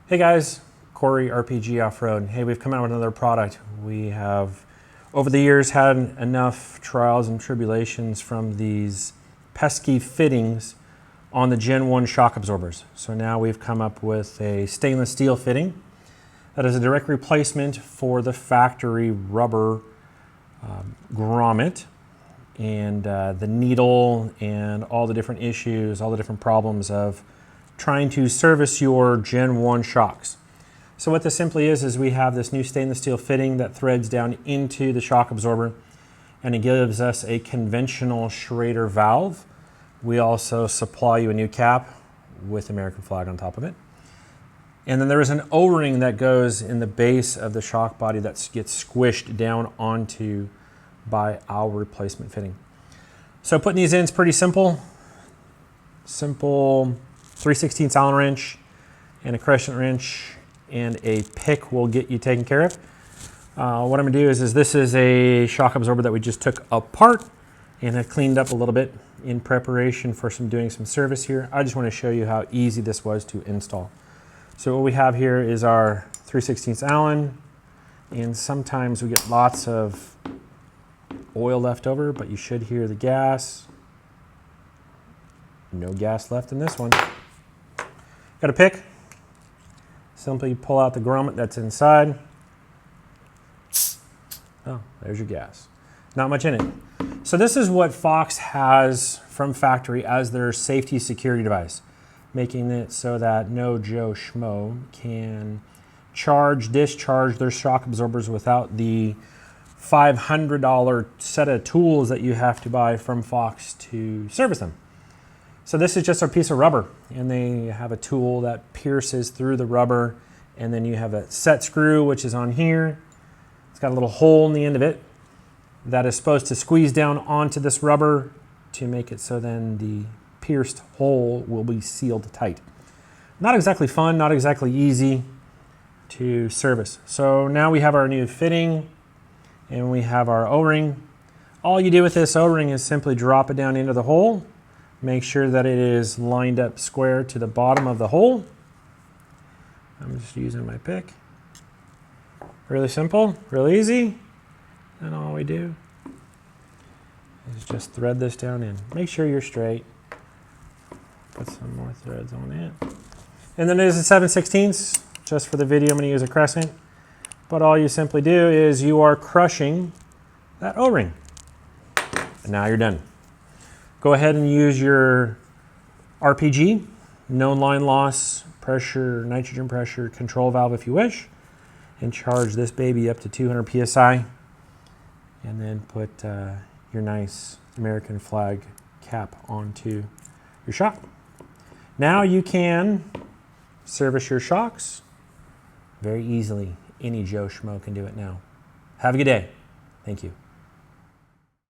Hey guys, Corey, RPG Off-Road. Hey, we've come out with another product. We have, over the years, had enough trials and tribulations from these pesky fittings on the Gen 1 shock absorbers. So now we've come up with a stainless steel fitting that is a direct replacement for the factory rubber grommet and the needle and all the different issues, all the different problems of trying to service your Gen 1 shocks. So what this simply is we have this new stainless steel fitting that threads down into the shock absorber, and it gives us a conventional Schrader valve. We also supply you a new cap with American flag on top of it. And then there is an O-ring that goes in the base of the shock body that gets squished down onto by our replacement fitting. So putting these in is pretty simple. Simple 3/16 Allen wrench and a crescent wrench and a pick will get you taken care of. What I'm gonna do is this is a shock absorber that we just took apart and have cleaned up a little bit in preparation for doing some service here. I just want to show you how easy this was to install. So what we have here is our 3/16 Allen, and sometimes we get lots of oil left over, but you should hear the gas. No gas left in this one. Got a pick. Simply pull out the grommet that's inside. Oh, there's your gas. Not much in it. So this is what Fox has from factory as their safety security device, making it so that no Joe Schmo can charge, discharge their shock absorbers without the $500 set of tools that you have to buy from Fox to service them. So this is just a piece of rubber, and they have a tool that pierces through the rubber, and then you have a set screw, which is on here. It's got a little hole in the end of it that is supposed to squeeze down onto this rubber to make it so then the pierced hole will be sealed tight. Not exactly fun, not exactly easy to service. So now we have our new fitting, and we have our O-ring. All you do with this O-ring is simply drop it down into the hole. Make sure that it is lined up square to the bottom of the hole. I'm just using my pick. Really simple, really easy. And all we do is just thread this down in. Make sure you're straight. Put some more threads on it. And then there's a 7/16. Just for the video, I'm going to use a crescent. But all you simply do is you are crushing that O-ring. And now you're done. Go ahead and use your RPG, known line loss, pressure, nitrogen pressure, control valve if you wish, and charge this baby up to 200 PSI, and then put your nice American flag cap onto your shock. Now you can service your shocks very easily. Any Joe Schmo can do it now. Have a good day. Thank you.